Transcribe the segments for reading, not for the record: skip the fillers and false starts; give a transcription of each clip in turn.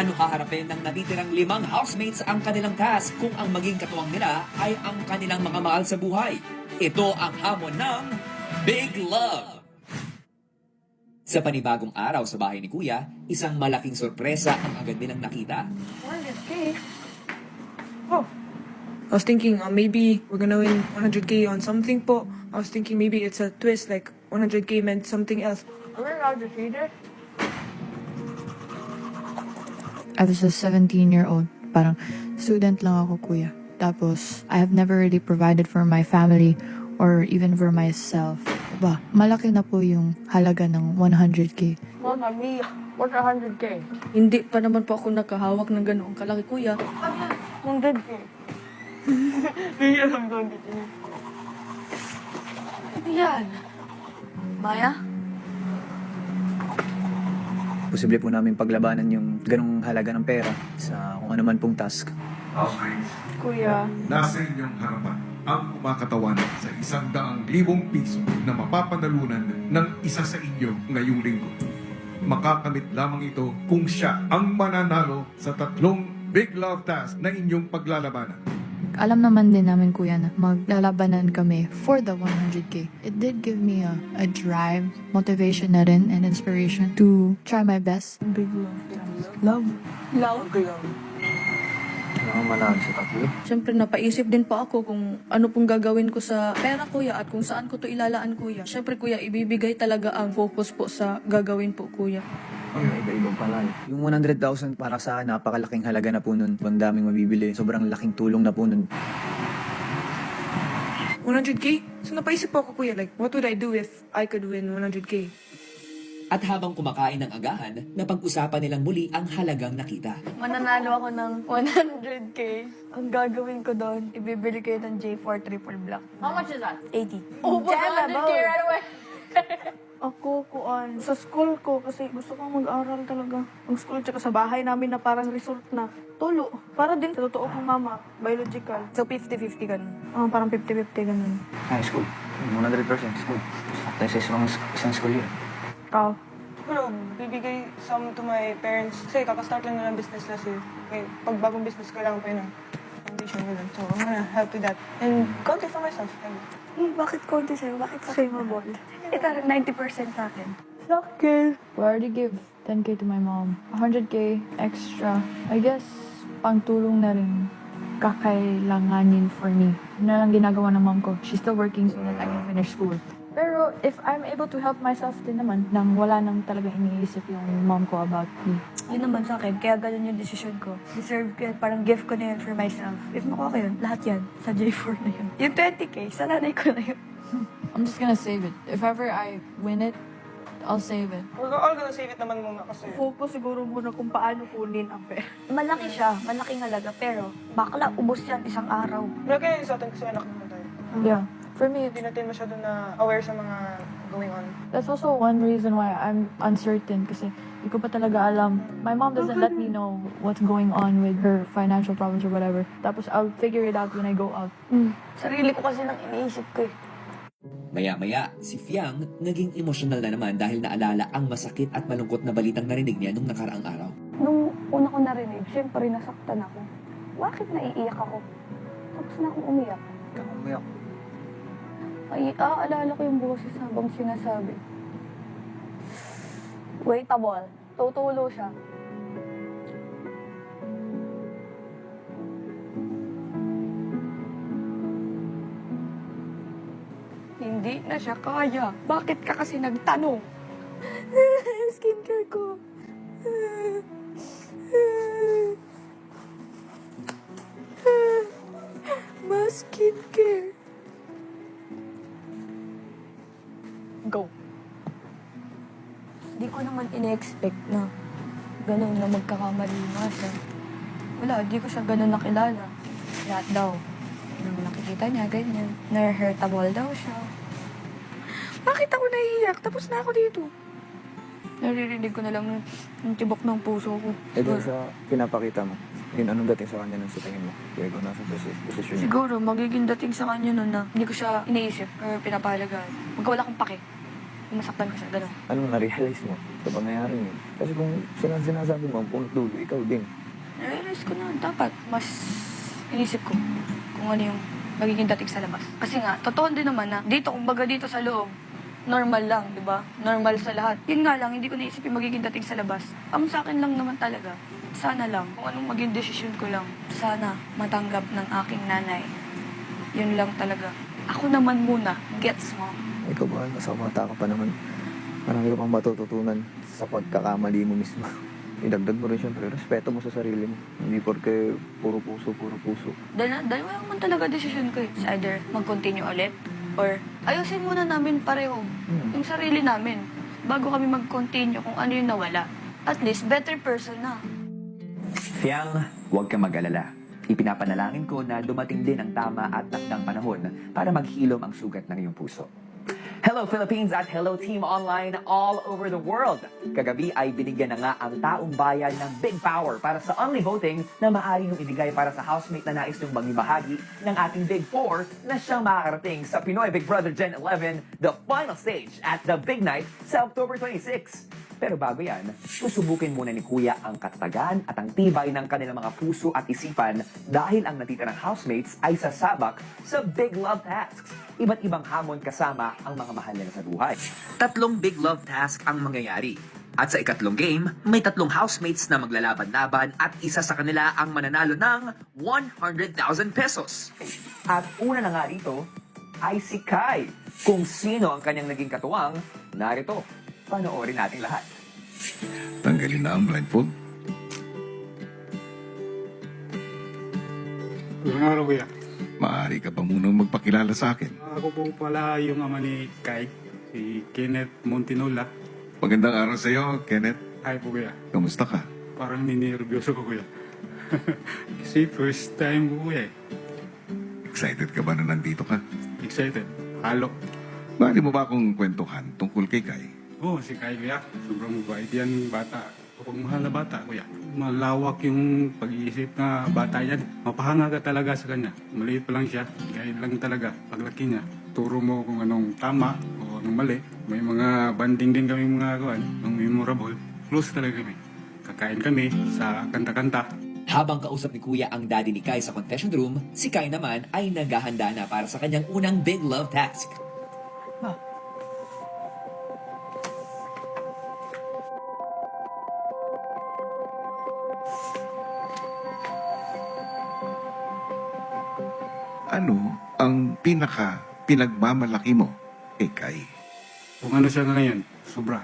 Paano haharapin ng natitirang 5 housemates ang kanilang task kung ang maging katuwang nila ay ang kanilang mga mahal sa buhay? Ito ang hamon ng Big Love. Sa panibagong araw sa bahay ni Kuya, isang malaking sorpresa ang agad nilang nakita. Okay. Oh. I was thinking maybe we're gonna win 100k on something po. I was thinking maybe it's a twist, like 100k meant something else. Are we allowed to see this? I was a 17-year-old. Parang student lang ako, Kuya. Tapos, I have never really provided for my family or even for myself. Ba, malaki na po yung halaga ng 100k. Mama mia, what's 100k? Hindi pa naman po ako nakahawak ng ganoong kalaki, Kuya. 100k. Hindi alam ko hindi. Ano yan? Maya? Posible po namin paglabanan yung ganong halaga ng pera sa kung ano man pong task. Housemates, Kuya. nasa inyong harapan ang kumakatawan sa 100,000 piso na mapapanalunan ng isa sa inyo ngayong linggo. Makakamit lamang ito kung siya ang mananalo sa 3 Big Love task na inyong paglalabanan. Alam naman din namin, Kuya, na maglalabanan kami for the 100k. It did give me a drive, motivation na rin, and inspiration to try my best. Big love. Love? Love. Kailangan manalo sa 3. Siyempre, napaisip din po ako kung ano pong gagawin ko sa pera, Kuya, at kung saan ko to ilalaan, Kuya. Siyempre, Kuya, ibibigay talaga ang focus po sa gagawin po, Kuya. Iba-ibang pala. Yung 100,000 para sa akin, napakalaking halaga na po nun. Ang daming mabibili. Sobrang laking tulong na po nun. 100k? So napaisip po ako, Kuya, like, what would I do if I could win 100k? At habang kumakain ng agahan, napag-usapan nilang muli ang halagang nakita. Mananalo ako ng 100k. Ang gagawin ko doon, ibibili kayo ng J4 Triple Black. How much is that? 80. Oh, 100k right away. Ako, sa school ko, kasi gusto kong mag-aral talaga. Ang school, tsaka sa bahay namin na parang resort na. Tulo. Para din sa totoo kong mama, biological. So, 50-50 ganun. Parang 50-50 ganun. High school. 100% school. Sakta sa isang school yun. Ikaw? Pero bibigay some to my parents. Kasi kakastart lang na ng business last year. Okay, pag bagong business, kailangan pa yun ng foundation nila. So I'm gonna help with that. And konti for myself. Bakit konti sa'yo? Bakit sa'yo mabot? Ito, 90% sa akin. Sakit. I already give 10k to my mom. 100k extra. I guess, pangtulong na rin kakailanganin for me. Yun na lang ginagawa ng mom ko. She's still working so that I can finish school. Pero if I'm able to help myself din naman, nang wala nang talaga iniisip yung mom ko about me. Yun naman sa akin, kaya ganun yung decision ko. Deserve ko yan, parang gift ko na yan for myself. If makuha ko yun, lahat yan, sa J4 na yun. Yung 20k, sa nanay ko na yun. I'm just gonna save it. If ever I win it, I'll save it. We're all gonna save it naman muna kasi. Focus siguro muna kung paano kunin ang pera. Malaki siya, malaking halaga, pero bakla, ubos yan isang araw. Malaki yun sa atin kasi anak naman tayo. Yeah. For me, Hindi natin masyado na aware sa mga going on. that's also one reason why I'm uncertain kasi hindi ko pa talaga alam. My mom doesn't let me know what's going on with her financial problems or whatever. Tapos I'll figure it out when I go out. Sarili ko kasi nang iniisip ko eh. Maya-maya, si Fiang naging emosyonal na naman dahil naalala ang masakit at malungkot na balitang narinig niya nung nakaraang araw. Nung una ko narinig, syempre nasaktan ako. Bakit naiiyak ako? Tapos na akong umiyak. Kang umiyak. Ay, aalala ko yung boses habang sinasabi. Waitable. Tutulo siya. Hindi na siya kaya. Bakit ka kasi nagtanong? Skincare ko. Mas skincare. Go. Hindi ko naman ine-expect na gano'n na magkakamali nga siya. Wala, di ko siya gano'n nakilala. Lahat daw. Nung nakikita niya, ganyan. Na-hurtable daw siya. Bakit ako nahihiyak? Tapos na ako dito. Naririnig ko na lang yung tibok ng puso ko. Eh doon sa pinapakita mo, yun anong dating sa kanya nun sa tingin mo? Kaya kung nasa posisyon niya. Siguro, magiging dating sa kanya nun na hindi ko siya iniisip or pinapahalagaan. Wala akong pake. Kung masaktan ko siya, gano'n. Anong na-realize mo sa pangyayari yun? Kasi kung sinasabi mo, ang punot dulo, ikaw din. Na-realize ko na dapat mas inisip ko kung ano yung magiging dating sa labas. Kasi nga, totoo din naman na dito, kumbaga dito sa loob, normal lang, di ba? Normal sa lahat. Yun nga lang, hindi ko naisip yung magiging dating sa labas. Ang sa akin lang naman talaga, sana lang, kung anong maging desisyon ko lang, sana matanggap ng aking nanay. Yun lang talaga. Ako naman muna, gets mo? Ikaw ba, nasa bata ka pa naman. Marami ka pang matututunan sa pagkakamali mo mismo. Idagdag mo rin siyempre, respeto mo sa sarili mo. Hindi porke puro puso. Dalawa naman talaga desisyon ko eh. It's either mag-continue ulit or ayusin muna namin pareho yung sarili namin bago kami mag-continue kung ano yung nawala. At least, better person na. Fiang, huwag kang mag-alala. Ipinapanalangin ko na dumating din ang tama at takdang panahon para maghilom ang sugat ng iyong puso. Hello Philippines at hello Team Online all over the world! Kagabi ay binigyan na nga ang taong bayan ng big power para sa only voting na maaari niyong ibigay para sa housemate na nais niyong bahagi ng ating Big Four na siyang makakarating sa Pinoy Big Brother Gen 11, the final stage at the big night sa October 26. Pero bago yan, susubukin muna ni Kuya ang katatagan at ang tibay ng kanilang mga puso at isipan dahil ang natitirang housemates ay sasabak sa Big Love Tasks. Iba't ibang hamon kasama ang mga mahal nila sa buhay. 3 Big Love Task ang mangyayari. At sa ikatlong game, may 3 housemates na maglalaban-laban at isa sa kanila ang mananalo ng 100,000 pesos. At una na nga rito ay si Kai. Kung sino ang kanyang naging katuwang, narito. Panoorin natin lahat. Tanggalin na ang blindfold. Magandang araw, kuya. Maaari ka pa munang magpakilala sa akin. Ako po pala yung ama ni Kai, si Kenneth Montinola. Magandang araw sa iyo, Kenneth. Hi po, kuya. Kamusta ka? Parang ninervyoso ko, kuya. Kasi first time ko, kuya. Excited ka ba na nandito ka? Excited. Halo. Maaari mo ba akong kwentuhan tungkol kay Kai? Oo, si Kai, kuya. Sobrang mabait yan, bata. Kapag mahal na bata, kuya. Malawak yung pag-iisip na bata yan. Mapahanga ka talaga sa kanya. Maliit pa lang siya. Kaya lang talaga, paglaki niya. Turo mo kung anong tama o anong mali. May mga banding din kami mga gawan, ng memorable. Close talaga kami. Kakain kami sa kanta-kanta. Habang kausap ni Kuya ang daddy ni Kai sa confession room, si Kai naman ay naghahanda na para sa kanyang unang Big Love Task. Ano ang pinagmamalaki mo kay Kai? Kung ano siya ngayon, sobra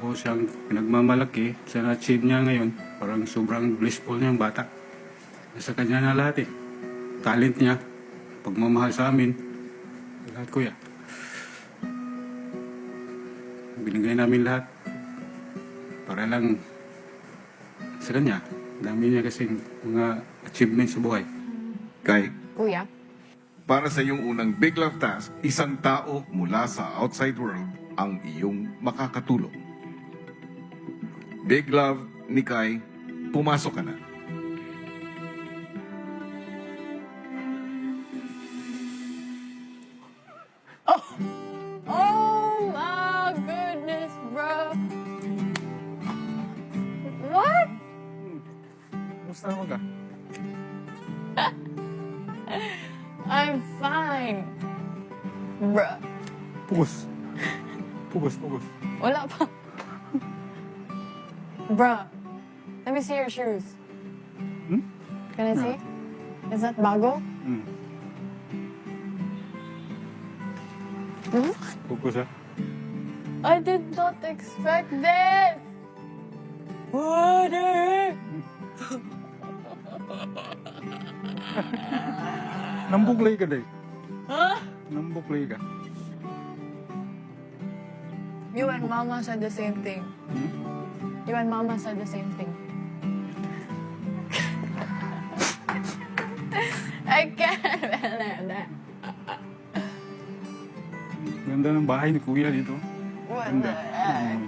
ko siyang pinagmamalaki sa na-achieve niya ngayon. Parang sobrang blissful niyang bata. Sa kanya na lahat eh. Talent niya, pagmamahal sa amin, lahat kuya. Binigay namin lahat para lang sa kanya. Dami niya kasing mga achievements sa buhay. Kai, Kuya? para sa iyong unang Big Love Task, isang tao mula sa outside world ang iyong makakatulong. Big Love ni Kai, pumasok ka na. Oh my goodness, bro. What? Kumusta naman ka? I'm fine. Bruh. Pugos. Wala pa. Bruh. Let me see your shoes. Can I see? Is that bago? Pugos ha? I did not expect this. Water. Nambuklay ka day. Huh? Nambuklay ka. You and Mama said the same thing. You and Mama said the same thing. I can't believe that. Ganda ng bahay ni Kuya dito. What Ganda. the heck?